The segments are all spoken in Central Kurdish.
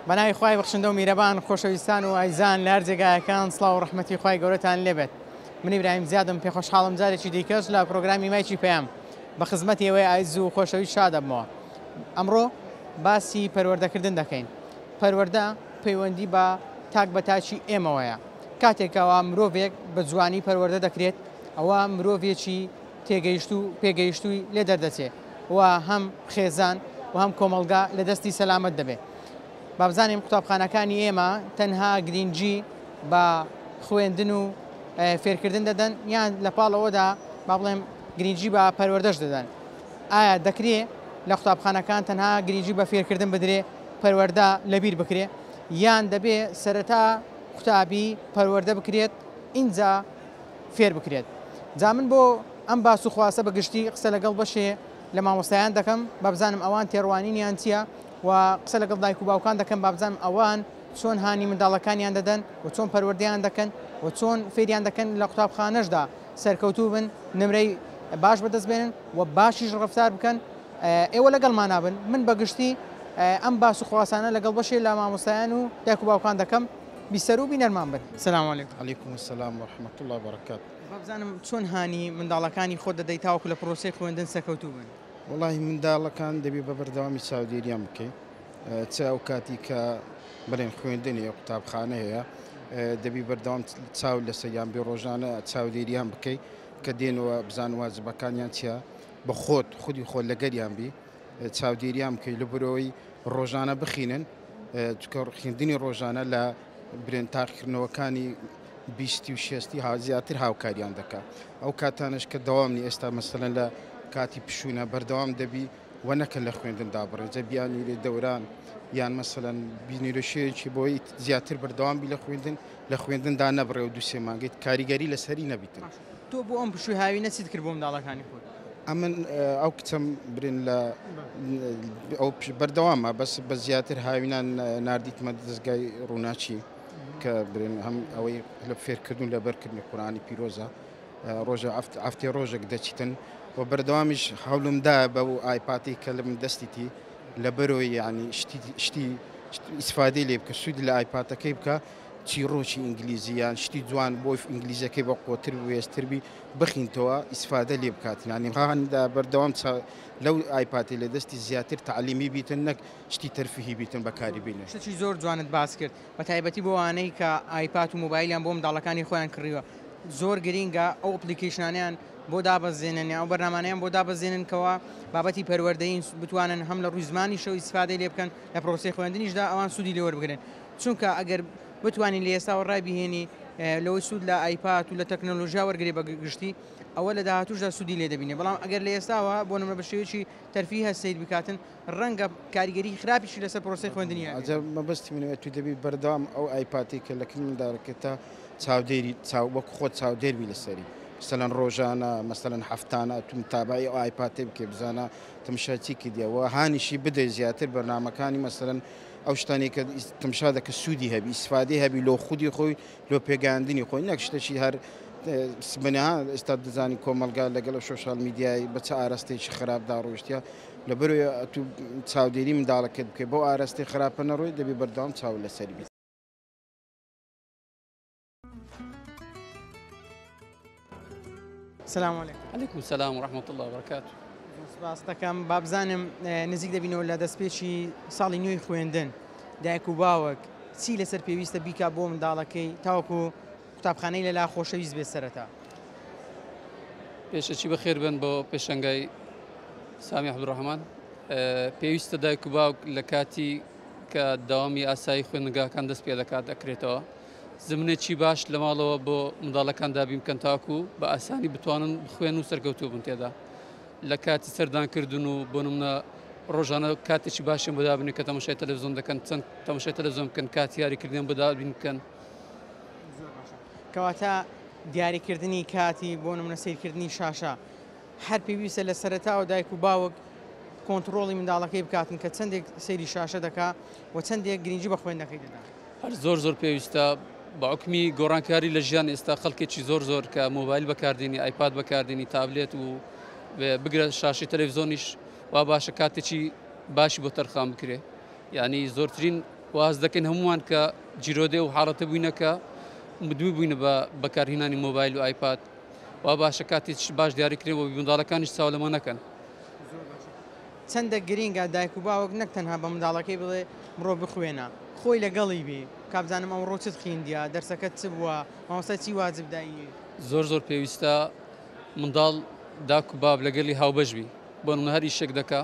بەناوی خوای بەخشندە و میرەبان خۆشەویستان و ئایزان لە هەر جێگایەکان سڵاو و ڕەحمەتی خوای گەورەتان لێبێت. من ئیبراهیم زیادم پێ خۆشحاڵم جارێکی دیکەش لە پرۆگرامی مایکی پێیام بە خزمەتی ئێوەی ئایز و خۆشەویست شادەبمەوە. ئەمڕۆ باسی پەروەردەکردن دەکەین. پەروەردە پەیوەندی بە تاک بە تاچی ئێمەوەیە. کاتێکەوە مرۆڤێک بە جوانی پەروەردە دەکرێت، ئەوە مرۆڤێکی تێگەیشت و پێگەیشتووی لێ دەردەچێت و هەم خێزان و هەم کۆمەلگا لە دەستی سەلامەت دەبێت. بابزانیم قوتابخانەکانی ئێمە تەنها گرنگی بە خوێندن و فێرکردن دەدەن یان لە پاڵەوەدا با بڵێم گرنگی بە پەروەردەش دەدەن. ئایا دەکرێت لە قوتابخانەکان تەنها گرنگی بە فێرکردن بدرێ پەروەردە لەبیر بکرێ یان دەبێت سەرەتا قوتابی پەروەردە بکرێت ئینجا فێر بکرێت؟ جا من بۆ ئەم باس و خواسە بەگشتی قسە لەگەڵ بەشێ لە مامۆستایان دەکەم بابزانم ئەوان تێڕوانینیان چییە و قسە لەگەڵ دایک و باوکان دەکەم بابزانم ئەوان چۆن هانی منداڵەکانیان دەدەن و چۆن پەروەردەیان دەکەن و چۆن فێریان دەکەن لە قوتابخانەشدا سەرکەوتوو بن نمرەی باش بەدەستبێنن و باشیش ڕەفتار بکەن. ئێوە لەگەڵمان نابن. من بەگشتی ئەم باس و خواسانە لەگەڵ بەشێ لە مامۆستایان و دایک و باوکان دەکەم بیسەر و بینەرمان بن. سلام علیکم. علیکم السلام ورحمة الله وبركاته. بابزانم چۆن هانی منداڵەکانی خۆت دەدەیت تاوەکو لە پرۆسەی خوێندن سەرکەوتوو بن؟ والله منداڵەکان دەبێ بە بەردەوامی چاودێریان بکەین. چ ئەو کاتی کە بڵێن خوێندنی قوتابخانە هەیە دەبی بەردەوام چاو لە سەیان بێ ڕۆژانە چاودێریان بکەیت کە دێنەوە بزان واجبەکانیان چیە بە خودی خۆت لەگەریان بی چاودێریان بکەیت لە برەوەی ڕۆژانە بخینن چکە خوێندنی ڕۆژانە لە برێن تاقیکردنەوەکانی بیستی و شێستی زیاتر هاوکاریان دەکات. ئەو کاتانش کە دەوامنی ئێستا مەسەلەن لە کاتی پشوونە بەردەوام دەبی و نەکە لە خوێندندا بڕێجە بیانی لێ دەوران یان مەسەلەن بینیرەشەیەکی بۆی زیاتر بەردەوام بی لە خوێندندا نەبڕێ و دووسێ مانگەیت کاریگەری لەسەری نەبیتن. تۆ بۆ ئەم پشووی هاوی نەچیت کرد بۆ منداڵەکانی خۆت؟ ئەمن ئەو کچەم برین لە ئەو بەردەوامە بەس بە زیاتر هاوینان نردیتمە دەستگای ڕووناچی کە برێن هەم ئەوەی لە فێرکردن لە بەرکردنی قورآانی پیرۆزە ڕۆژە ئەفتێ ڕۆژێک دەچیتن و بەردەوامیش هەوڵمدا بە و ئایپاتی کە لەم دەستیتی لە بەرەوەی یعنی شتی ئیسفادەی لێ بکە سوودی لە ئایپاتەکەی بکە چیرۆکی ئینگلیزییان شتی جوان بۆی ئینگلیزەکەی بە قوتر و وێستربی بخینتەوە ئیسفادە لێ بکاتن ینی هەندا بەردەوام لەو ئایپاتی لە دەستی زیاتر تعلیمی بیتن نەک شتی تەرفیهی بیتن بەکاری بینێ. شتێکی زۆر جوانت باس کرد بە تایبەتی بۆ وانەی کە ئایپات و مۆبایلیان بۆ منداڵەکانی خۆیان کڕیوە. زۆر گرینگە ئەو ئەپلیکیشنانیان بۆ دابەزێنن ئەو بەرنامانیان بۆ دابەزێننکەوە بابەتی پەروەردەین بتوانن هەم لە ڕووی زمانی شەو ئیسفادەی لێ بکەن لە پرۆسەی خوێندنیشدا ئەوان سوودی لێ وەربگرن. چونکە ئەگەر بتوانین لە ئێستاوە ڕای بهێنی لەوەی سوود لە ئایپات و لە تەکنۆلۆژیا وەرگری بەگشتی ئەوە لە داهاتووشدا سوودی لێ دەبینێ. بەڵام ئەگەر لە ئێستاوە بۆ نمرە بە شێوەیەکی تەرفیه هەستەیت بکاتن ڕەنگە کاریگەری خراپیشی لەسەر پرۆسەی خوێندنیە. ئەجا مەبەستی منەوێت تو دەبی بەردەوام ئەو ئایپاتی کە لە کردمدارەکە تا چاودێری وەکو خۆت چاودێربی لەسەری مثلەن ڕۆژانە مەسەلەن هەفتانە تو متابعی ئەو ئایپاتێ بکێ بزانە تەماشاچیکی دیەوە هانیشی بدەی زیاتر بەرنامەکانی مەسەلەن ئەو شتانی کە تەماشا دەکە سوودی هەبی ئیسفادەی هەبی لۆ خودی خۆی لۆ پێگەاندنی خۆی نەک شتێکی هەر بنها ئێستا دەزانی کۆمەلگا لەگەڵ سۆشال میدیای بە چه ئاراستێکی خراپدا ڕۆیشتە لەبەرەوەی تو چاودێری منداڵەکەت بکەی بۆ ئاراستی خراپە نەڕۆی دەبی بەردەوام چاو لەسەری بیت. سلام علیکم. علیکم السلام ورحمة الله وبركاته. سپاس دەکەم بابزانم نزیک دەبینەوە لە دەستپێکی ساڵی نوێی خوێندن دایک و باوک چی لەسەر پێویستە بیکا بۆ منداڵەکەی تاوەکو قوتابخانەی لەلا خۆشەویست بێت سەرەتا؟ پێشەچی بەخێر بن بۆ پێشەنگای سامی عەبدوڕەحمان. پێویستە دایک و باوک لە کاتی کە داوامی ئاسایی خوێندنگاکان دەست پێ دەکات دەکرێتەوە زمینێکی باش لە ماڵەوە بۆ منداڵەکان دابین بکەن تاکو بە ئاسانی بتوانن بخوێن و سەرکەوتوو بن تێدا لە کاتی سەردانکردن و بۆ نمونە ڕۆژانە کاتێکی باشیان بۆ دابنێ کە تەماشای تەلەڤیزۆن دەکەن چەند تەماشای تەلەڤیزۆن بکەن کاتی یاریکردنیان بۆ دابین بکەن. کەواتە دیاریکردنی کاتی بۆ نمونە سیرکردنی شاشە هەر پێویستە لە سەرەتاوە دایک و باوک کۆنتڕۆڵی منداڵەکەی بکاتن کە چەندێک سەیری شاشە دەکا و چەندێک گرنگی بە خوێندنەکەی دەدا. هەر زۆر پێویستە بە حکمی گۆڕانکاری لە ژیان ئێستا خەڵکێکی زۆر کە مۆبایل بەکاردێنی ئایپاد بەکاردێنی تابلێت و بگرە شاشی تەلەڤیزۆنیش وا باشە کاتێکی باشی بۆ تەرخان بکرێ. یعنی زۆرترین واز دەکەین هەمووان کە جیرۆدێ و حاڵەتە بووینەکە دوی بووینە بە بەکارهێنانی مۆبایل و ئایپاد وا باشە کاتێک باش دیاریکرێن بۆ منداڵەکانیش چاو لەمە نەکەن. چەندە گرینگە دایک و باوەک نەک تەنها بە منداڵەکەی بڵێ مرۆ بخوێنە خۆی لەگەڵی بێ کابزانم ئەمڕۆ چت خوێندیە دەرسەکەت چ بووە مامۆستا چی واجبدایی. زۆر پێویستە منداڵ داک و باب لەگەڵی هاوبەش بی بۆ نمونە هەر ئیشێک دەکا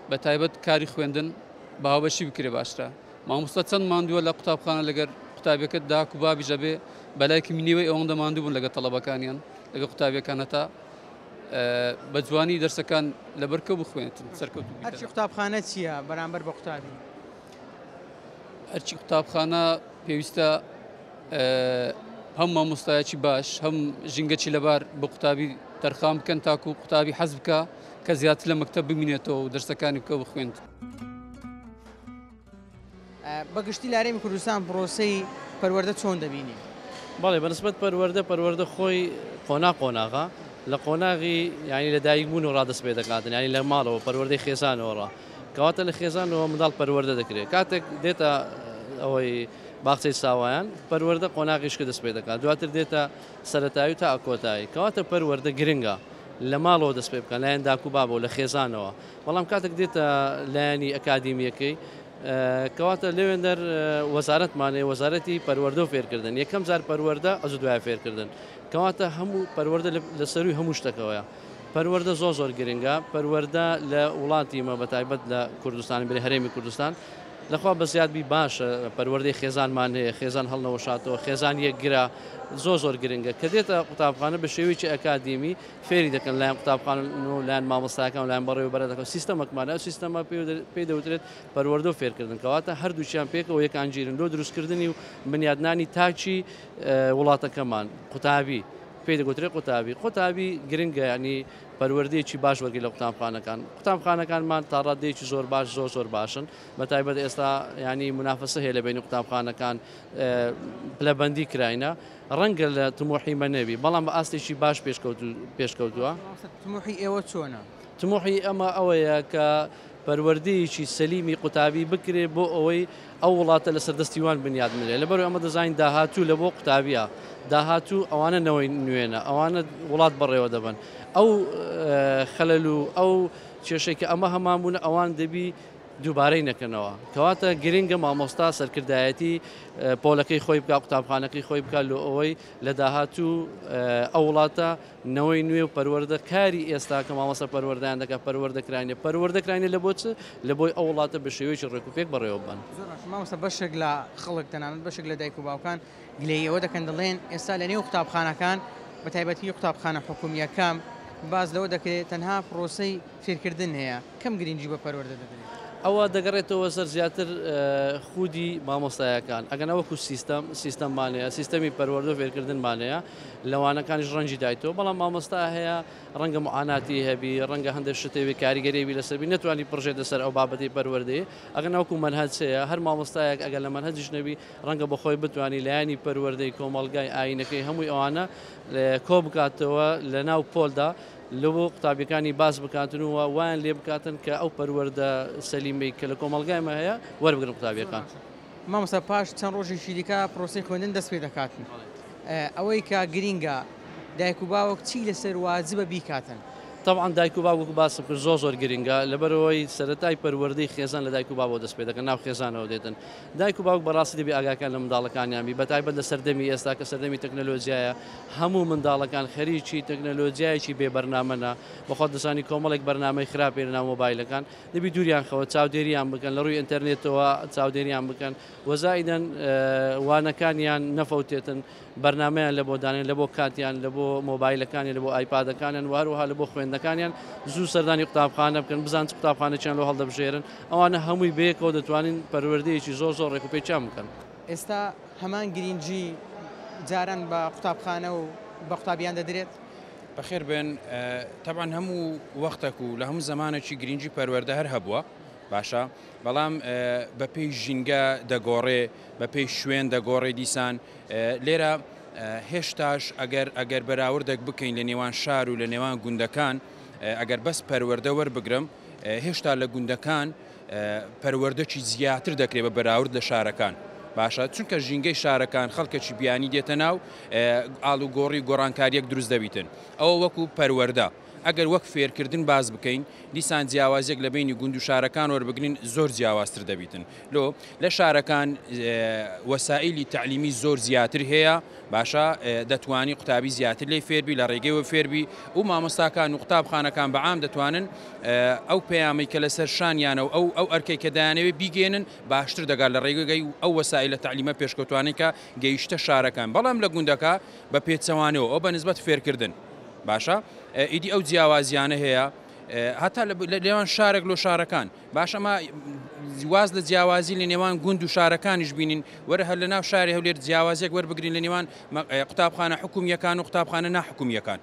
بە تایبەت کاری خوێندن بە هاوبەشی بکرێ باشترە. مامۆستا چەند ماندووە لە قوتابخانە لەگەر قوتابەکەت داک و بابی ژەبێ بەلایکی مینەوەی ئەوەندە ماندوو بوون لەگە تەڵەبەکانیان لەگە قوتابیەکانە تا بە جوانی دەرسەکان لەبەرکە بخوێنێتن سەرکەوت. هەرچی قوتابخانە چییە بەرامبەر بە قوتابی؟ هەرچی قوتابخانە پێویستە هەم مامۆستایەکی باش هەم ژینگەی لەبار بە قوتابی تەرخام بکەن تاکو قوتابی حەز بکە کە زیاتر لە مەکتەب ببینێتەوە و دەرسەکانی بکە بخوێنێت. بەگشتی لارێمی کوردستان پرۆسەی پەروەردە چۆن دەبینی؟ بەڵێ بەنسبەت پەروەردە خۆی قۆناغا لە قۆناغی ینی لە دایکبوون و ڕادەست پێ دەکاتن ینی لە ماڵەوە پەروەردەی خێزانەوەڕ کەواتە لە خێزانەوە منداڵ پەروەردە دەکرێت کاتێک دێتە ئەوەی باخچەی ساوایان پەروەردە قۆناغیشکە دەست پێ دەکات دواتر دێتە سەرەتایی تا ئەکۆتایی کەواتە پەروەردە گرنگە لە ماڵەوە دەست پێ بکەن لایەن داک و بابەوە لە خێزانەوە بەڵام کاتێک دێتە لایەنی ئەکادیمیەکەی کەواتە لەوێن دەر وەزارەتمانێ وەزارەتی پەروەردە و فێرکردن یەکەم جار پەروەردە ئەز دوای فێرکردن کەواتە هەموو پەروەردە لە سەروی هەموو شتەکەوەیە پەروەردە زۆر گرنگە پەروەردە لە وڵاتی مە بەتایبەت لە کوردستان بێ هەرێمی کوردستان لەخوا بە زیادبی باشە پەروەردەی خێزانمان هەیە خێزان هەڵنەوەشاتەوە خێزان یەکگرا زۆر گرنگە کە دێتە قوتابخانە بە شێوەیەکی ئەکادیمی فێری دەکەن لایەن قوتابخان و لایەن مامۆستاکان و لایەن بەڕێوە بەرەدەکەن سیستەمەکمانە ئەو سیستەمە پێی دەوترێت پەروەردە و فێرکردن کەواتە هەردووچیان پێکەوە یەکانگیرن لۆ دروستکردنی و بنیادنانی تاچی وڵاتەکەمان قوتابی پێی دەگوترێت قوتابی گرنگە ینی پەروەردەیەکی باش وەرگی لە قوتابخانەکانمان تا ڕادەیەکی زۆر باش زۆر باشن بە تایبەت ئێستا ینی منافەسە هەیە لە بینی قوتابخانەکان پلەبەندی کراینە ڕەنگە لە تمۆحی مە نەبی بەڵام بە ئاستێکی باش پێشکەوتووە. تمۆحی ئێوە چۆنە؟ تمۆحی ئەمە ئەوەیە کە پەروەردەیەکی سەلیمی قوتابی بکرێ بۆ ئەوەی ئەو وڵاتە لە سەردەستیوان بنیاد منێ لەبەر ئەمە دەزانین داهاتوو لە بۆ قوتابیە داهاتوو ئەوانە نەوەی نوێنە ئەوانە وڵات بەڕێوە دەبن ئەو خەلەل و ئەو کێشەی کە ئەمە هەمامونە ئەوان دەبی دووبارەی نەکەنەوە کەواتە گرنگە مامۆستا سەرکردایەتی پۆلەکەی خۆی بکە قوتابخانەکەی خۆی بکە لە ئەوەی لە داهاتوو ئەو وڵاتە نەوەی نوێ و پەروەردە کاری ئێستا کە مامۆستا پەروەردەیان دەکە پەروەردەکراینێ لە بۆچ لە بۆی ئەو وڵاتە بە شێوەیەکی ڕێکوپێک بەڕێوە بن. مامۆستا بەشێک لە خەڵک تەنانەت بەشێک لە دایک و باوکان گلەیەوە دەکەن دەڵێن ئێستا لە نێو قوتابخانەکان بە تایبەتی قوتابخانە حکوومیەکان باز لەوە دەکرێت تەنها پرۆسەی فێرکردن هەیە کەم گرنگی بە پەروەردە دەدرێت. ئەوە دەگەڕێتەوە سەر زیاتر خودی مامۆستایەکان ئەگەن ئەوەکو سیستەممانەیە سیستەمی پەروەردە و فێرکردنمانەیە لەوانەکانیش ڕەنجی دایتەوە بەڵام مامۆستا هەیە ڕەنگە معاناتی هەبی ڕەنگە هەندێک شتێوی کاریگەریوی لەسەربی نتوانانی پڕژێت لەسەر ئەو بابەتی پەروەردەیە ئەگەن ئەوکو منهەج هەیە هەر مامۆستایەک ئەگەر لە منهەجش نەبی ڕەنگە بەخۆی بتوانانی لایانی پەروەردەی کۆمەڵگای ئاینەکەی هەمووی ئەوانە کۆ بکاتەوە لە ناو پۆلدا لە بۆ قوتابیەکانی باز بکاتنەوە وایان لێ بکاتن کە ئەو پەروەردە سەلیمەی کە لە کۆمەڵگایمە هەیە وەربگرن قوتابیەکان. مامۆستا پاش چەند ڕۆژێکی دیکە پرۆسەی خوێندن دەست پێ دەکاتن ئەوەی کە گرینگە دایک و باوەک چی لەسەر واجبە بیکاتن؟ طبعا دایک و باوکو باسم کرد زۆر گرنگە لەبەرەوەی سەرەتای پەروەردەی خێزان لە دایک و باوەوە دەست پێ دەکەن ناو خێزانەوە دێتن دایک و باوک بەڕاستی دەبی ئاگاکان لە منداڵەکانیانبی بەتایبەت لە سەردەمی ئێستا کە سەردەمی تەکنەلۆژیایە هەموو منداڵەکان خەریکی تەکنەلۆژیایکی بێبەرنامەنە بەخۆت دەزانی کۆمەڵێک بەرنامەی خراپێ لە ناو مۆبایلەکان دەبی دووریان خەوە چاودێریان بکەن لە ڕووی ئینتەرنێتەوە چاودێریان بکەن وەزائیدەن وانەکانیان نەفەوتێتن بەرنمەیان لە بۆ دانێن لە بۆ کاتیان لە بۆ مۆبایلەکانی لە بۆ ئایپادەکانیان وهروها لە بۆ خوێندەکانیان زوو سەردانی قوتابخانە بکەن بزان قوتابخانەیان لۆ هەڵدەبژێرن ئەوانە هەمووی بەیەکەوە دەتوانین پەروەردەیەکی زۆر ڕێکوپێکیان بکەن. ئێستا هەمان گرنگجی جاران بە قوتابخانە و بە قوتابیان دەدرێت؟ بەخێر بێن تەبعاً هەموو وەختێک و لە هەموو زمانێکی گرنگجی پەروەردە هەر هەبووە باشە بەڵام بە پێی ژینگە دەگۆڕێ بە پێی شوێن دەگۆڕێ دیسان لێرە هێشتاش ئەگەر بەراوردێک بکەین لە نێوان شار و لە نێوان گوندەکان ئەگەر بەس پەروەردە وەربگرم هێشتا لە گوندەکان پەروەردەی زیاتر دەکرێت بە بەراورد لە شارەکان باشە چونکە ژینگەی شارەکان خەڵکەکی بیانی دێتە ناو ئاڵوگۆڕی گۆڕانکاریەک دروست دەبیتن ئەوە وەکو پەروەردە ئەگەر وەک فێرکردن باز بکەین دیسان جیاوازێک لە بینی گوند و شارەکان وەربگرین زۆر جیاوازتر دەبیتن لە شارەکان وەسائلی تعلیمی زۆر زیاتر هەیە باشە دەتوانی قوتابی زیاتر لێ فێربی لە ڕێگەیەوە فێربی و مامۆستاکان و قوتابخانەکان بەعام دەتوانن ئەو پەیامی کە لەسەر شانیانەوە ئەو ئەرکەی کە دایانەوێ بیگێنن باشتر دەگات لە ڕێگەی ئەو وەسائلە تعلیمە پێشکەوتوانێکە گەیشتە شارەکان بەڵام لە گوندەکە بە پێچەوانەوە ئەو بە نسبەت فێرکردن باشە ئیدی ئەو جیاوازیانە هەیە هەتا لە نێوان شارێک لۆ شارەکان باشەمە واز لە جیاوازی لە نێوان گوند و شارەکانیش بینین وەرە هەر لە ناو شاری هەولێر جیاوازێک وەربگرین لە نێوان قوتابخانە حکومیەکان و قوتابخانە ناحکومیەکان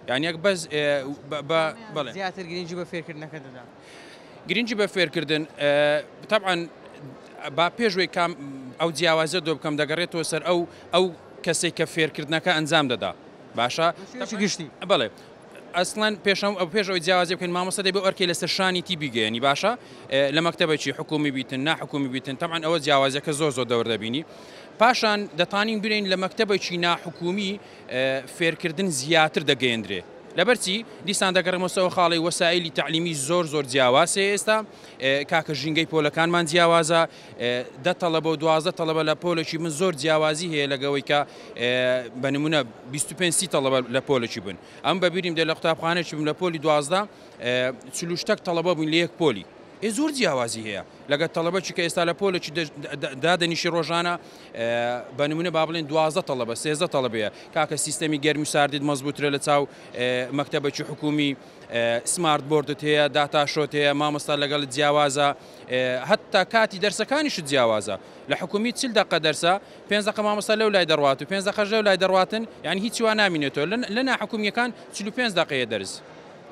یانیەک بەس بەڵێ زیاتر گرنگی بە فێرکردنەکە دەدا گرنگی بە فێرکردن طبعاً با پێشوەی کام ئەو جیاوازە دۆ بکەم دەگەڕێتەوە سەر ئەو کەسێک کە فێرکردنەکە ئەنجام دەدا باشە گشتی بڵێ ئەسڵەن پێشەوەی جیاوازی بکەین مامۆستا دەبێت ئەرکەی لەسەر شانی تی بیگەێنی باشە لە مەکتەبێکی حکومی بیتن ناحکومی بیتن طبعاً ئەوە جیاوازەکە زۆر دەور دەبینی پاشان دەتوانین برین لە مەکتەبێکی ناحکومی فێرکردن زیاتر دەگەیەندرێ لەبەرچی دیسان دەگەڕێمەوە خاڵی وەسائلی تعلیمی زۆر جیاوازە ئێستا کاکە ژینگەی پۆلەکانمان جیاوازە 10 تەڵەبە و 12 تەڵەبە لە پۆلێکی من زۆر جیاوازی هەیە لەگەوەی کە بە نمونە 25 تەڵەبە لە پۆلێکی بن ئەم بەبیریم دێ لە قوتابخانێکی بووم لە پۆلی 12 40 تەڵەبە بووین لە یەک پۆلی زۆر جیاوازی هەیە لەگە تەڵەبەکی کە ئێستا لە پۆلێکی دادەنیشی ڕۆژانە بە نمونە با بڵێن 12 تەڵەبە 13 تەڵەبەیە کاکە سیستەمی گەرمی ساردیت مەزبوطرە لە چاو مەکتەبێکی حکومی سمارت بۆردت هەیە داتاشۆت هەیە مامۆستا لەگەڵ جیاوازە هەتا کاتی دەرسەکانیش جیاوازە لە حکومی 40 دقیقە دەرسە 5 دقیقە مامۆستا لەو لای دەڕوات و 5 دقیقە لەو لای دەڕواتن یعنی هیچ وا نامینێتەوە لە ناحکومیەکان 45 دقیقە دەرس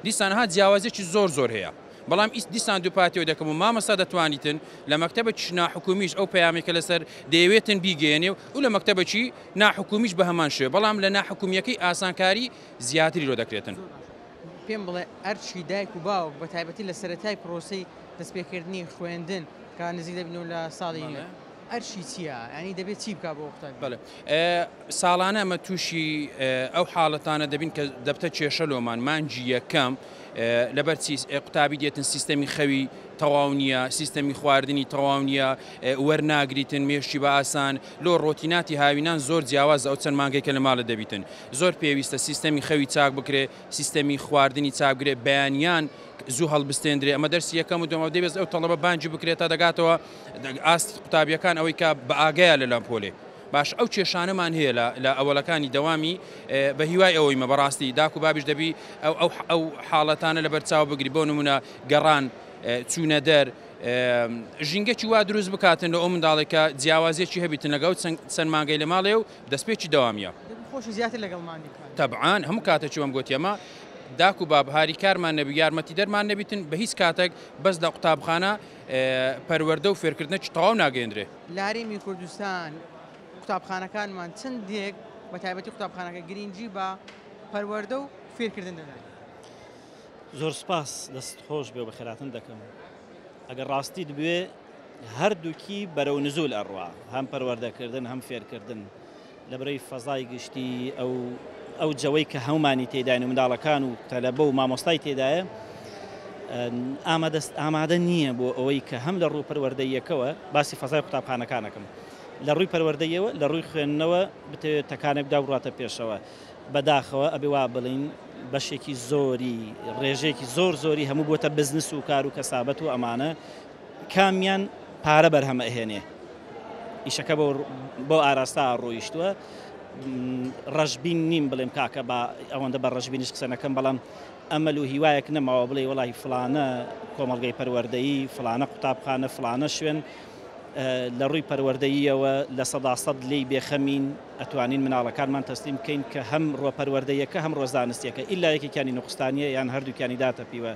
دیسان ها جیاوازێکی زۆر هەیە بەڵام دیسان دووپاتیەوە دەکەم و مامۆستا دەتوانیتن لە مەکتەبێکی ناحکومیش ئەو پەیامێکە لەسەر دەیەوێتن بیگەێنێ و لە مەکتەبێکی ناحکومیش بە هەمان شوێ بەڵام لە ناحکومیەکەی ئاسانکاری زیاتری ڕۆ دەکرێتن پێم بڵێ ئەرچی دایک و باوک بە تایبەتی لە سەرەتای پرۆسەی دەستپێکردنی خوێندن کە نزیک دەبین و لە ساڵی ئەرشی چییە؟ ینی دەبێت چی بکە بۆ وقتان؟ بەڵێ ساڵانە ئەمە تووشی ئەو حاڵەتانە دەبین کە دەبتە کێشە لۆمان مانجی یەکەم لەبەرچی قوتابی دێتن سیستەمی خەوی تەواو نییە سیستەمی خواردنی تەواو نییە وەرناگریتن مێشتی بە ئاسان لۆ ڕۆتیناتی هاوینان زۆر جیاواز ئەو چەند مانگێکە لە ماڵە دەبیتن زۆر پێویستە سیستەمی خەوی چاک بکرێ سیستەمی خواردنی چاک بکرێ بەیانیان زوو هەڵبستێنرێ ئەمە دەرسی یەکەم و دووەمە دەبێت ئەو تەڵەبە بانجی بکرێت تا دەگاتەوە ئاست قوتابیەکان ئەوەی کە بە ئاگایە لە لەمپۆلێ باش ئەو کێشانەمان هەیە لە ئەوەڵەکانی دەوامی بە هیوای ئەوەی مە بەڕاستی داک و بابیش دەبی ئەو حاڵەتانە لە بەرچاو بگری بۆ نمونە گەڕان چوونە دەر ژینگەکی وا دروست بکاتن لە ئەو منداڵێکە جیاوازێکی هەبیتن لەگەڵ چەند مانگەی لە ماڵێ و دەستپێکی دەوامیە خۆشی زیاتر لەگەڵمانی تەبعان هەموو کاتێکی وەم گوتی ئەمە داک و باب هاریکارمان نەبی یارمەتی دەرمان نەبیتن بە هیچ کاتێک بەس لە قوتابخانە پەروەردە و فێرکردنەکی تەواو ناگەێنرێ لارێمی کوردستان قوتابخانەکانمان چەندێک بە تایبەتی قوتابخانەکە گرنگی بە پەروەردە و فێرکردن دەدەن زۆر سپاس دەست خۆش بێ بە خێراتن دەکەم ئەگەر ڕاستی دەبێ هەردووکی بەرەو نزول ئەڕوا هەم پەروەردەکردن هەم فێرکردن لەبەرەی فەزای گشتی ئەو جەوەی کە هەمومانی تێداین و منداڵەکان و تەلەبە و مامۆستای تێدایە ئامادە نییە بۆ ئەوەی کە هەم لە ڕوو پەروەردەیەکەوە باسی فەزای قوتابخانەکانەکەم لە ڕووی پەروەردەیەوە لە ڕووی خوێندنەوە بتەوێت تەکانێک بدا بڕاتە پێشەوە بەداخەوە ئەبێ وا بڵین بەشێکی زۆری ڕێژێکی زۆری هەموو بۆتە بزنس و کار و کەسابەت و ئەمانە کامیان پارە بەرهەمە ئەهێنێ ئیشەکە بۆ ئاراستا ڕۆیشتووە ڕەشبین نیم بڵێم کاکە بە ئەوەندە بە ڕەشبینیش قسە نەکەم بەڵام ئەمەل و هیوایەک نەماوە بڵێ وەڵی فلانە کۆمەڵگەی پەروەردەیی فلانە قوتابخانە فلانە شوێن لە ڕووی پەروەردەییەوە لە 100% لێی بێخەمین ئەتوانین مناڵەکانمان تەسلیم بکەین کە هەم ڕۆپەروەردەیەکە هەم ڕۆزانستیەکە ئیلا یەکێکیانی نوقستانیە یان هەردووکیانی داتە پیوە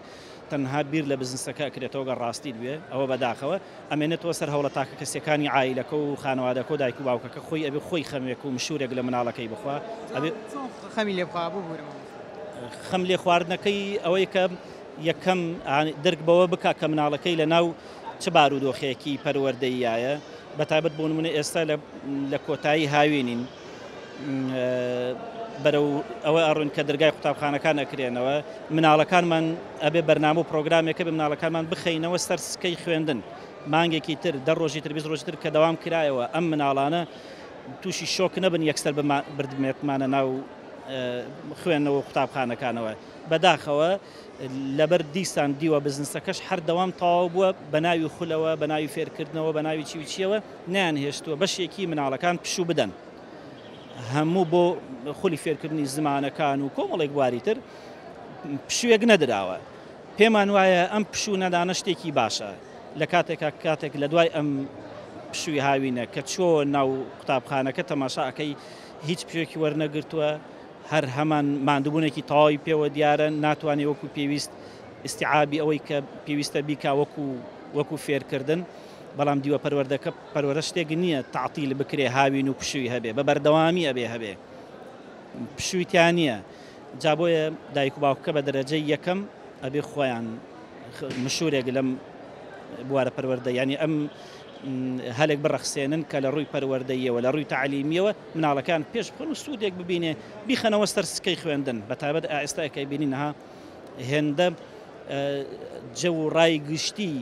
تەنها بیر لە بزنسەکە ئەکرێتەوە گە ڕاستی دوێ ئەوە بەداخەوە ئەمێنێتەوە سەر هەوڵە تاکە کەسەکانی عایلەکە و خانەوادەکە و دایک و باوکەکە خۆی ئەبێ خۆی خەمێک و مشورێک لە مناڵەکەی بخوا ئەبێ خەمی لێ بخوا بوو بوورم خەم لێ خواردنەکەی ئەوەی کە یەکەم دەرک بەوە بکە کە مناڵەکەی لە ناو چ بارودۆخەیەکی پەروەردەیایە بەتایبەت بۆ نمونە ئێستا لە کۆتایی هاوێنین بەرەو ئەوە ئەڕۆین کە دەرگای قوتابخانەکان ئەکرێنەوە مناڵەکانمان ئەبێ بەرنامە و پرۆگرامێکە بە مناڵەکانمان بخەینەوە سەر سکەی خوێندن مانگێکی تر 10 ڕۆژی تر 20 ڕۆژی تر کە دەوام کرایەوە ئەم مناڵانە تووشی شۆک نەبن یەکسەر بردمێتمانە ناو خوێندنەوە قوتابخانەکانەوە بەداخەوە لەبەر دیسان دیوە بزنسەکەش هەر دەوام تەواو بووە بە ناوی خولەوە بە ناوی فێرکردنەوە بە ناوی چیوچیەوە نیان هێشتووە بەشێکی مناڵەکان پشوو بدەن هەموو بۆ خولی فێرکردنی زمانەکان و کۆمەڵێک بواری تر پشوێک نەدراوە پێمان وایە ئەم پشوو نەدانە شتێکی باشە لە کاتێک لە دوای ئەم پشووی هاوینە کە چۆ ناو قوتابخانەکە تەماشاکەی هیچ پێوێکی وەرنەگرتووە هەر هەمان ماندووبوونێکی تەواوی پێوە دیارە ناتوانێت وەکو پێویست استیعابی ئەوەی کە پێویستە بیکا وەکو فێرکردن بەڵام دیوە پەروەردەکە پەروەرە شتێک نییە تعتیل بکرێ هاوین و پشووی هەبێ بە بەردەوامی هەبێ پشوویتیان نییە جا بۆیە دایک و باوکە بە دەرەجەی یەکەم ئەبێ خۆیان مشورێک لەم بوارە پەروەردە ینی ئەم هەلێک بڕەخسێنن کە لە ڕووی پەروەردەیەوە لە ڕووی تعلیمیەوە مناڵەکان پێش بخۆن و سوودێک ببینێ بیخەنەوە سەر سکەی خوێندن بەتایبەت ئێستاکەی بینینەها هێندە جە و ڕای گشتی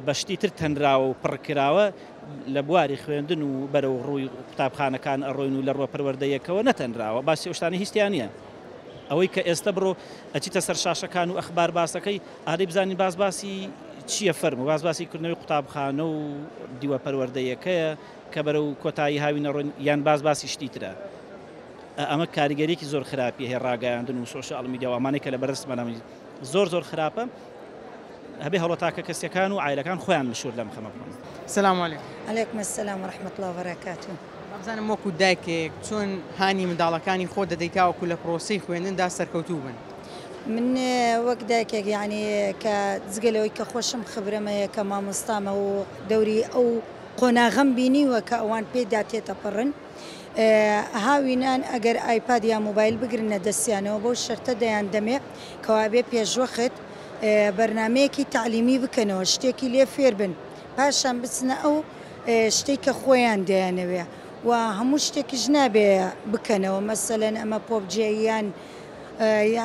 بەشتی تر تەنراوە و پڕکراوە لە بواری خوێندن و بەرەو ڕووی قوتابخانەکان ئەڕۆین و لە ڕوە پەروەردەیەکەوە نەتەنراوە باسی ئەو شتانە هیچیان نییە ئەوەی کە ئێستا بڕۆ ئەچیتە سەر شاشەکان و ئەخبار باسەکەی ئادەی بزانین باسی چییە فەرم و باسی کردنەوەی قوتابخانە و دیوە پەروەردەیەکەیە کە بەرەو کۆتایی هاوینە ڕۆین یان باسی شتی ترە ئەمە کاریگەریەکی زۆر خراپی هەیە ڕاگەیاندن و سۆشیال میدیا و ئەمانەی کە لە بەرزمانەوەی زۆر خراپە هەبێ هەڵۆتاکە کەسەکان و عایلەکان خۆیان مشور لەم خەمە بکەن. سلام علیکم. علیکم السلام و رحمة الله و بەرەکاتوه. بزانم وەکو دایکێک چۆن هانی منداڵەکانی خۆ دەدەیتاوەکو لە پرۆسەی خوێندندا سەرکەوتوو بن. من وەک دایکێک یعنی کە جگەلەوەی کە خۆشم خبرەمەیە کە مامۆستامە و دەوری ئەو قۆناغەم بینیوە کە ئەوان پێدا تێتەپەڕن هاوینان ئەگەر ئایپاد یا موبایل بگرنە دەستیانەوە بۆ شەرتە دەیان دەمێ کەوابێ پێشوەخت بەرنمەیەکی تعلیمی بکەنەوە شتێکی لێ فێر بن پاشان بچنە ئەو شتێک کە خۆیان دەیانەوێ و هەموو شتێکیش نابێ بکەنەوە مەسەلەن ئەمە پۆبجێیان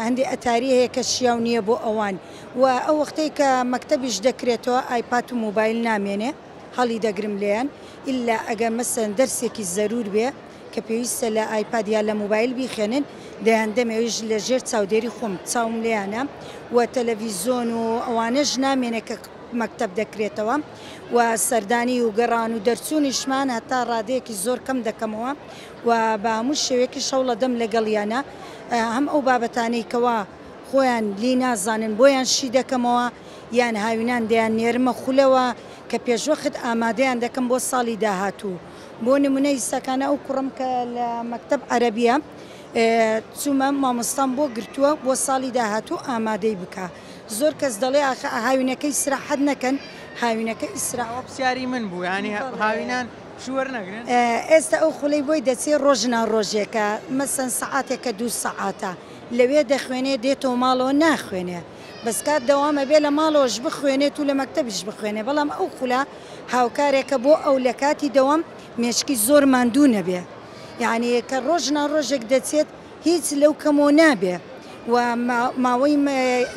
هەندێک ئەتاری هەیە کە شیاو نییە بۆ ئەوان و ئەو وەختەی کە مەکتەبیش دەکرێتەوە ئایپاد و موبایل نامێنێ هەڵی دەگرم لێیان ئللا ئەگەر مەسەن دەرسێکی زەرور بێ کە پێویستە لە ئایپاد یا لە موبایل بیخێنن دەیان دەمەوێژ لە ژێر چاودێری خۆم چاوم لێیانە و تەلەڤیزۆن و ئەوانەش نامێنێ کە مەکتەب دەکرێتەوە و سەردانی و گەڕان و دەرچوونیشمان هەتا ڕادەیەکی زۆر کەم دەکەمەوە و بە هەموو شێوەیەکی شەوڵە دەم لەگەڵیانە هەم ئەو بابەتانەی کەوا خۆیان لی نازانن بۆیان شی دەکەمەوە یان هاوینان دەیان نێرمە خولەوە کە پێشوەخت ئامادەیان دەکەم بۆ ساڵی داهاتوو بۆ نمونەی سەکانە ئەو کوڕم کە لە مەکتەب عەرەبیە چوومە مامۆستام بۆ گرتووە بۆ ساڵی داهاتوو ئامادەی بکە زۆر کەس دەڵێ هاوینەکەی ئیسراحەت نەکەن هاوینەکە ئیسراحەت پرسیاری من بوو ینی هاوینان شوەر نەگرن ئێستا ئەو خولەی بۆی دەچێت ڕۆژنا ڕۆژێکە مەسەن سەعاتێکە 2 سەعاتە لەوێ دەخوێنێ دێتەوە ماڵەوە ناخوێنێ بەس کات دەوامە بێ لە ماڵەوەش بخوێنێت و لە مەکتەبیش بخوێنێ بەڵام ئەو خولە هاوکارێکە بۆ ئەو لە کاتی دەوام مێشکی زۆر ماندوو نەبێ یعنی کە ڕۆژنا ڕۆژێک دەچێت هیچ لەو کەمۆ نابێ و ماوەی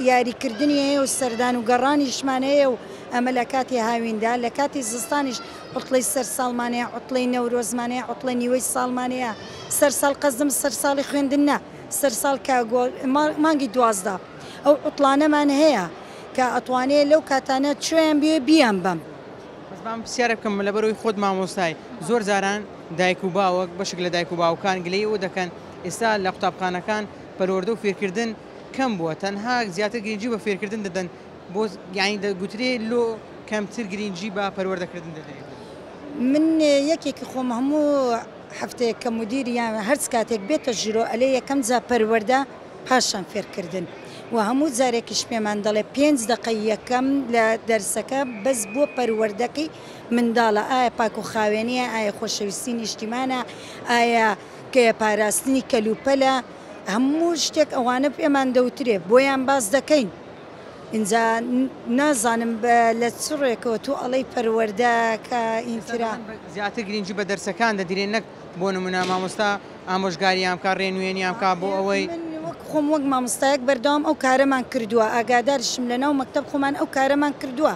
یاریکردنی هەیە و سەردان و گەڕانیشمانەیە و ئەمە لە کاتی هاویندا لە کاتی زستانیش عوتڵەی سەر ساڵمانەیە عوتڵەی نەورۆزمانەیە عوتڵە نیوەی ساڵمانەیە سەر ساڵ قەزم سەر ساڵی خوێندن نا سەر ساڵ مانگی 12 ئەو عوتڵانەمان هەیە کە ئەتوانێت لەو کاتانە کوێیان بێ بیان بەم بەم پرسیارە بکەم لە بەرەوەی خۆت مامۆستای زۆر جاران دایک و باوەک بەشێک لە دایک و باوکان گلەی ئەو دەکەن ئێستا لە قوتابخانەکان پەروەردە و فێرکردن کەم بووە تەنها زیاتر گرنگی بە فێرکردن دەدەن بۆ یانی دەگوترێ لۆ کەمتر گرنگی بە پەروەردەکردن دەدەن من یەکێکی خۆم هەموو هەفتەیە کە مدیری یان هەرچ کاتێک بێتە ژیرۆ ئەلێ یەکەم جا پەروەردە پاشان فێرکردن و هەموو جارێکیش پێمان دەڵێ 5 دقەی یەکەم لە دەرسەکە بەس بۆ پەروەردەکەی منداڵە ئایا پاک و خاوێنیە ئایا خۆشەویستی نیشتیمانە ئایا کە پاراستنی کەلوپەلە هەموو شتێک ئەوانە پێمان دەوترێ بۆیان باز دەکەین اینجا نازانم لە چڕێکەوە تو ئەڵەی پەروەردە کە ئینترا زیاتر گرنگی بە دەرسەکان دەدرێن نەک بۆ نمونە مامۆستا ئامۆژگاریان کا ڕێنوێنیان کا بۆ ئەوەی خۆم وەک مامۆستایەک بەردەوام ئەو کارەمان کردووە ئاگادارشم لەناو مەکتەب خۆمان ئەو کارەمان کردووە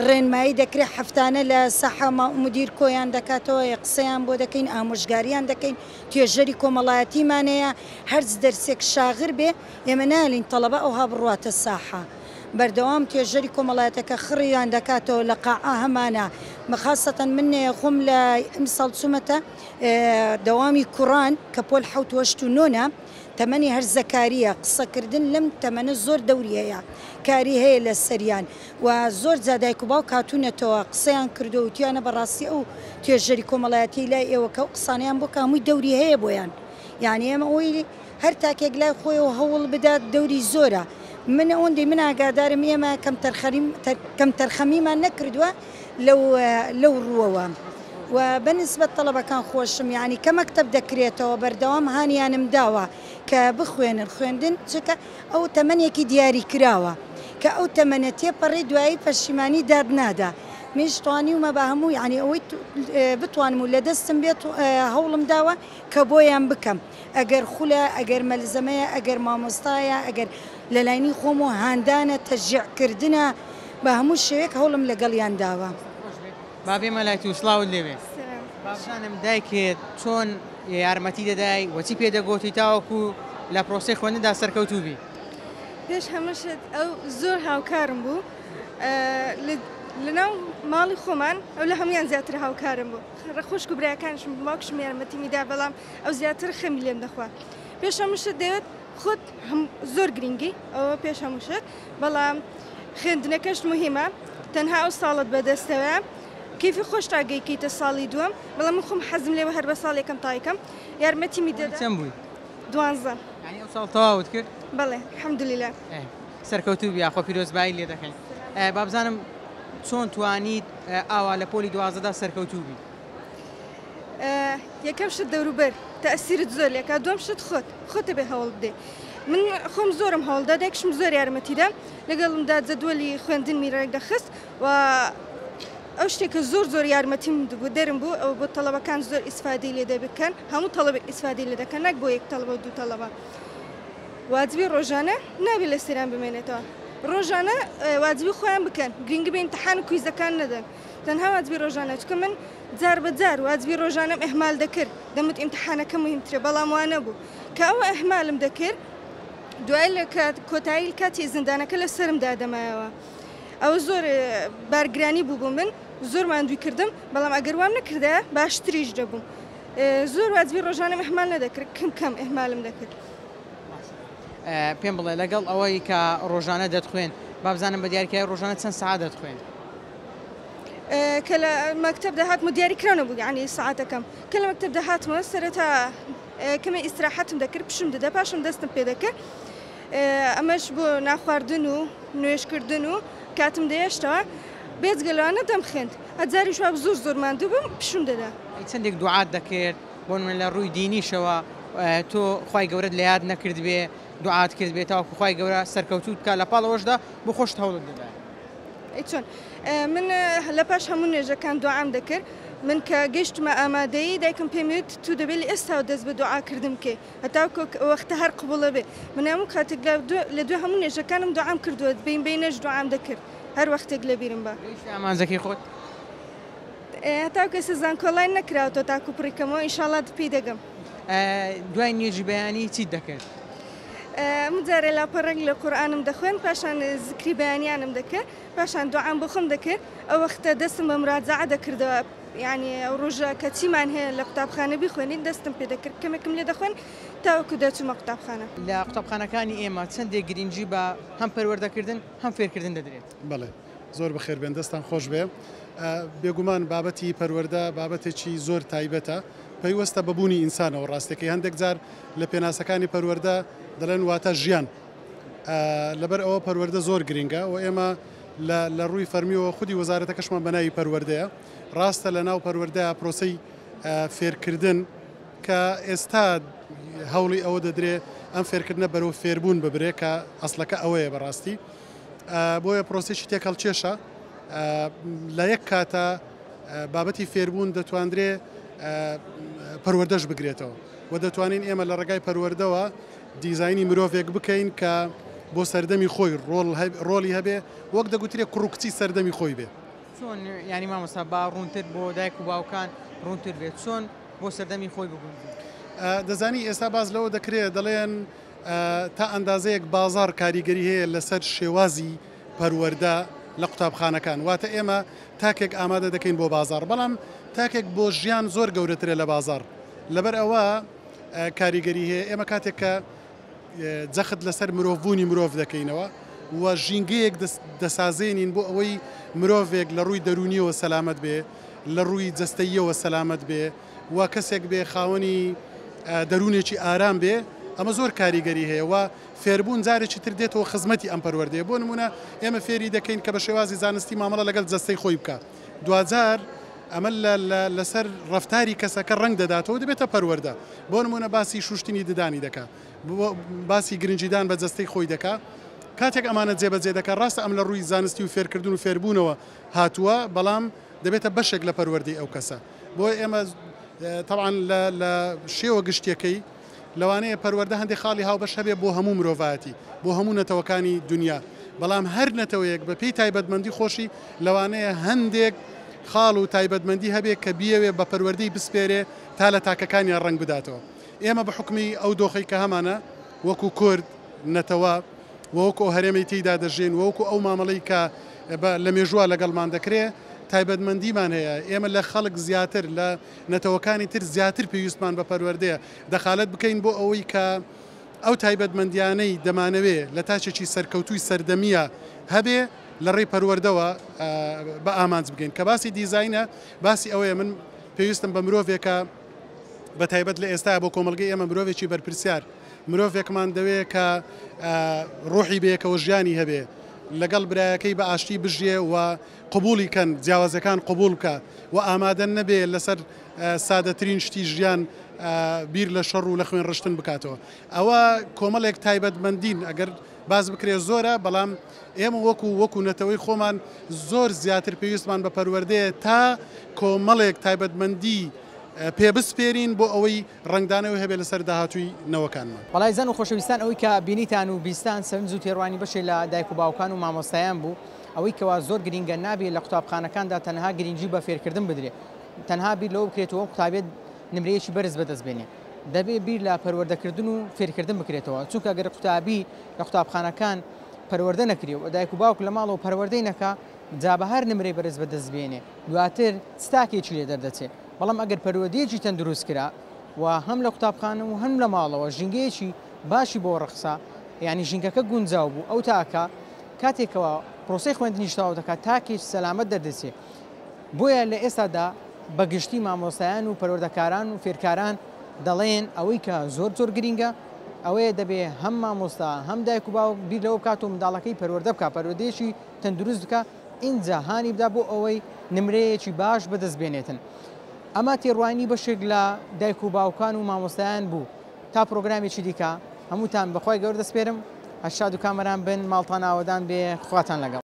ڕێنمایی دەکرێت هەفتانە لە سەحا مدیر کۆیان دەکاتەوە قسەیان بۆ دەکەین ئامۆژگاریان دەکەین توێژەری کۆمەڵایەتیمانەیە هەرز دەرسێک شاغر بێ ئێمە نالین تەڵەبە ئەوها بڕواتە ساحا بەردەوام توێژەری کۆمەڵایەتەکە خڕیان دەکاتەوە لە قاعە هەمانە مەخاستەن من خۆم لە ئیمساڵ چوومەتە دەوامی کوڕان کە پۆل حەوت وەشت و نۆنە تەمەنی هەر زەکاریە قسەکردن لەم تەمەنە زۆر دەوریەیە کاری هەیە لە سەریان و زۆر جادایک و باو کاتوونەتەوە قسەیان کردو و توانە بەڕاستی ئەو توێژەری کۆمەڵایەتی لای ئێوەکە و قسانیان بۆ کامووی دەوری هەیە بۆیان یعنی ئێمە ئەوی هەر تاکێک لای خۆیەوە هەوڵ بدات دەوری زۆرە من ئەوەندەی من ئاگادارم ئێمە کەم تەرخەمیمان نەکردووە لەو ڕووەوە و بەنسبەت تەڵەبەکان خۆشم یعنی کە مەکتەب دەکرێتەوە بەردەوام هانیانم داوە کە بخوێنن خوێندن چکە ئەو تەمەنێکی دیاری کراوە کە ئەو تەمەنە تێپەڕی دوایی پەشیمانی داد نادا میشتوانی ومە بە هەموو یعنی ئەوەی بتوانم و لە دەستم بێت هەوڵم داوە کە بۆیان بکەم ئەگەر خولە ئەگەر مەلزەمەیە ئەگەر مامۆستایە ئەگەر لە لاینی خۆم و هاندانە تەژیعکردنە بە هەموو شوێک هەوڵم لەگەڵیان داوە بابێ مەلایەتی و سڵاوت لێوێ بابزانم دایکێت چۆن یارمەتی دەدای وەچی پێدەگۆتی تاوەکو لە پرۆسەی خوێندندا سەرکەوتوو بی پێش هەمووشت ئەو زۆر هاوکارم بوو لەناو ماڵی خۆمان ئەو لە هەمویان زیاتر هاوکارم بوو ڕەخۆشک و برایەکانشم باوکشم یارمەتی میدا بەڵام ئەو زیاتر خەمی لێم دەخوا پێش هەمووشت دەوێت خۆت زۆر گرنگی ئەوە پێش هەمووشت بەڵام خوێندنەکەش مهمە تەنها ئەو ساڵت بەدەستەوە کیفی خۆش تاگەیکەیتە ساڵی دووەم بەڵام من خۆم حەزم لێوە هەر بە ساڵێکم تایکەم یارمەتی میدەدا چەند بووی 12 یعنی ئەو ساڵ تەواوت کرد بەڵێ الحەمدوللیلا سەرکەوتوو بیا خۆ پیرۆزبایی لێ دەکەین بابزانم چۆن توانیت ئاوا لە پۆلی 12دا سەرکەوتوو بی یەکەم شت دەوروبەر تەئسیرت زۆر لێکا دووەم شت خۆتە بێ هەوڵ بدێ من خۆم زۆرم هەوڵدا دایکشم زۆر یارمەتیدا لەگەڵمدا جەدوەلی خوێندن میرەک دەخست و ئەو شتێکە زۆر یارمەتیم بوو دەرم بوو ئەو بۆ تەڵەبەکان زۆر ئیسفادەی لێ دەبکەن هەموو تەڵەبێک ئیسفادەی لێ دەکەن نەک بۆ یەک تەڵەبە و دوو تەڵەبە واجبی ڕۆژانە نابێت لە سەیران بمێنێتەوە ڕۆژانە واجبی خۆیان بکەن گرنگی بە ئیمتیحان و کویزەکان نەدەن تەنها واجبی ڕۆژانە چکە من جار بە جار واجبی ڕۆژانەم ئەحمال دەکرد دەمت ئیمتیحانەکە مهمترە بەڵام وانە بوو کە ئەوە ئەحمالم دەکرد دوای لە کۆتایی کاتی زیندانەکە لە سرم دادەمایەوە ئەو زۆر بارگرانی بوو بوو من زۆر ماندووی کردم بەڵام ئەگەر وام نەکردە باشتریش دەبووم زۆر واجبی ڕۆژانم ئەحمال نەدەکرد کەم ئەحمالم دەکرد پێم بڵێ لەگەڵ ئەوەی کە ڕۆژانە دەتخوێن بابزانم بە دیارکای ڕۆژانە چەند سەعات دەتخوێن کە لە مەکتەب داهاتمە دیاریکراونە بوو یعنی سەعاتەکەم کە لە مەکتەب داهاتمە سەرەتا کەمە ئیستراحەتم دەکرد پشم دەدا پاشم دەستم پێ دەکرد ئەمەش بۆ ناخواردن و نوێشکردن و کاتم دەیەشتەوە بێجگەلوانە دەم خوێند ئەجاری شواب زۆر ماندوو بووم پشم دەدا چەندێک دوعات دەکرد بۆ من لە ڕووی دینیشەوە تۆ خی گەورەت لە یاد نەکرد بێ دوعات کرد بێتەوە خی گەورە سەرکەوتوت بکە لە پاڵەوەشدا بۆ خۆشت هەوڵت دەدا چۆن من لە پاش هەموو نوێژەکان دوعام دەکرد من کە گەشتمە ئامادەیی دایکم پێمێت تو دەبێت لە ئێستا دەست بە دوعاکردم کێ هەتا وەختە هەر قبوڵە بێ من هەموو کاتێک لە دوێ هەموو نوێژەکانم دوعام کردووە بینەش دوعام دەکرد هەر وەختێک لە بیرم بە ئامانزەکەی خۆت هەتا کەسە زانکۆڵای نەکراوەوە تاکو پڕیکەمەوە ئینشاڵات پێی دەگەم دوای نوێژی بەیانی چیت دەکرد مجارێ لاپەڕێک لە قورئانم دەخوێن پاشان زکری بەیانیانم دەکرد پاشان دوعام بۆ خۆم دەکرد ئەو وەختە دەستم بە مراجعە دەکردەوە یعنی ئەو ڕۆژە کە چیمان هەیە لە قوتابخانە بیخوێنین دەستم پێ دەکرد کەمێکم لێ دەخوێن تاوەکو دەچوومە قوتابخانە لە قوتابخانەکانی ئێمە چەندێک گرنگی بە هەم پەروەردەکردن هەم فێرکردن دەدرێت بەڵێ زۆر بەخێر بێن دەستان خۆش بێ بێگومان بابەتی پەروەردە بابەتێکی زۆر تایبەتە پەیوەستە بەبوونی ئینسانەوە ڕاستەکەی هەندێک جار لە پێناسەکانی پەروەردە دەڵێن واتە ژیان لەبەر ئەوە پەروەردە زۆر گرنگە و ئێمە لە ڕووی فەرمیەوە خودی وەزارەتەکەشمان بەناوی پەروەردەیە ڕاستە لە ناو پەروەردەیە پرۆسەی فێرکردن کە ئێستا هەوڵی ئەوە دەدرێ ئەم فێرکردنە بەرەو فێربوون ببرێ کە ئەسڵەکە ئەوەیە بەڕاستی بۆیە پرۆسێکی تێکەڵ چێشە لە یەک کاتە بابەتی فێربوون دەتواندرێ پەروەردەش بگرێتەوە و دەتوانین ئێمە لە ڕێگای پەروەردەوە دیزایانی مرۆڤێک بکەین کە بۆ سەردەمی خۆی ڕۆڵی هەبێ وەک دەگوترێ کوڕکچی سەردەمی خۆی بێ چۆن ینی مامۆستا با ڕوونتر بۆ دایک و باوکان ڕوونتر بێت چۆن بۆ سەردەمی خۆی بگون دەزانی ئێستا باز لەوە دەکرێت دەڵێن تا ئەندازەیەک بازار کاریگەری هەیە لەسەر شێوازی پەروەردە لە قوتابخانەکان واتە ئێمە تاکێک ئامادە دەکەین بۆ بازار بەڵام تاکێک بۆ ژیان زۆر گەورەترێ لە بازار لەبەر ئەوە کاریگەری هەیە ئێمە کاتێک کە جەخت لەسەر مرۆڤبوونی مرۆڤ دەکەینەوە و ژینگەیەک دەسازێنین بۆ ئەوەی مرۆڤێک لە ڕووی دەرونیەوە سەلامەت بێ لە ڕووی جەستەییەوە سەلامەت بێ و کەسێک بێ خاوەنی دەرونێکی ئارام بێ ئەمە زۆر کاریگەری هەیە و فێربوون جارێکی تر دێتەوە خزمەتی ئەم پەروەردەیە بۆ نمونە ئێمە فێری دەکەین کە بە شێوازی زانستی مامەڵە لەگەڵ جەستەی خۆی بکە دوجار ئەمە لەسەر ڕفتاری کەسەکە ڕنگ دەداتەوە دەبێتە پەروەردە بۆ نمونە باسی شوشتنی ددانی دەکات باسی گرنجیدان بە جەستەی خۆی دەکات کاتێک ئەمانە جێبەجێ دەکات ڕاستە ئەم لە ڕووی زانستی و فێرکردن و فێربوونەوە هاتووە بەڵام دەبێتە بەشێک لە پەروەردەی ئەو کەسە بۆی ئێمە طبعا لە شێوە گشتیەکەی لەوانەیە پەروەردە هەندێک خاڵی هاوبەش هەبێ بۆ هەموو مرۆڤایەتی بۆ هەموو نەتەوەکانی دنیا بەڵام هەر نەتەوەیەک بە پێی تایبەتمەندی خۆشی لەوانەیە هەندێک خاڵ و تایبەتمەندی هەبێ کە بیەوێ بە پەروەردەی بسپێرێ تا لە تاکەکانیان ڕنگ بداتەوە ئێمە بە حکمی ئەو دۆخەی کە هەمانە وەکو کورد نەتەوە وەکو هەرێمەی تێیدا دەژێن وەکو ئەو مامەڵەی کە لە مێژووە لەگەڵمان دەکرێت تایبەتمەندیمان هەیە ئێمە لە خەڵک زیاتر لە نەتەوەکانی تر زیاتر پێویستمان بە پەروەردەیە دەخالت بکەین بۆ ئەوەی کە ئەو تایبەتمەندیانەی دەمانەوێت لە تاچێکی سەرکەوتوی سەردەمیە هەبێ لە ڕێی پەروەردەوە بە ئامانج بگەین کە باسی دیزاینە باسی ئەوەیە من پێویستم بە مرۆڤێکە بە تایبەت لە ئێستا بۆ کۆمەلگەی ئێمە مرۆڤێکی بەرپرسیار مرۆڤێکمان دەوێت کە ڕۆحی بەیەکەوە ژیانی هەبێ لەگەڵ برایەکەی بە ئاشتی بژێ و قبولی کەن جیاوازەکان قبول بکە و ئامادە نەبێ لەسەر سادەترین شتی ژیان بیر لە شەڕ و لە خوێن ڕشتن بکاتەوە ئەوە کۆمەڵێک تایبەتمەندین ئەگەر باز بکرێت زۆرە بەڵام ئێمە وەکو نەتەوەی خۆمان زۆر زیاتر پێویستمان بە پەروەردەیە تا کۆمەڵێک تایبەتمەندی پێبسپێرین بۆ ئەوەی ڕنگدانەوە هەبێت لەسەر داهاتووی نەوەکانمان بەڵای زەن و خۆشەویستان ئەوەی کە بینیتان و بیستان سەرنج و تێڕوانی بەشێ لە دایک و باوکان و مامۆستایان بوو ئەوەی کەوا زۆر گرینگە نابێت لە قوتابخانەکاندا تەنها گرنگی بە فێرکردن بدرێت تەنها بیر لەوە بکرێتەوە قوتابێت نمرەیەکی بەرز بەدەستبێنێ دەبێت بیر لە پەروەردەکردن و فێرکردن بکرێتەوە چونکە ئەگەر قوتابی لە قوتابخانەکان پەروەردە نەکرێ و دایک و باوک لە ماڵەوە پەروەردەی نەکا جا بە هەر نمرەی بەرز بەدەستبێنێ دواتر ستاکێکی لێ دەردەچێت بەڵام ئەگەر پەروەردەیەکی تەندروست کرا و هەم لە قوتابخانە و هەم لە ماڵەوە ژینگەیەکی باشی بۆ ڕەخسا یعنی ژینگەکە گونجاو بوو ئەو تاکە کاتێکەوە پرۆسەی خوێندنیش تەواو دەکات تاکێک سەلامەت دەردەچێت بۆیە لە ئێستادا بەگشتی مامۆستایان و پەروەردەکاران و فێرکاران دەڵێن ئەوەی کە زۆر گرینگە ئەوەیە دەبێ هەم مامۆستا هەم دایک و باوک بیر لەوە بکات و منداڵەکەی پەروەردە بکات پەروەردەیەکی تەندروست بکە ئینجا هانی بدا بۆ ئەوەی نمرەیەکی باش بەدەستبێنێتن ئەمە تێڕوانی بەشێک لە دایک و باوکان و مامۆستایان بوو تا پرۆگرامێکی دیکە هەمووتان بەخوای گەورە دەسپێرم هەشاد و کامەران بن ماڵتان ئاوەدان بێ خواتان لەگەڵ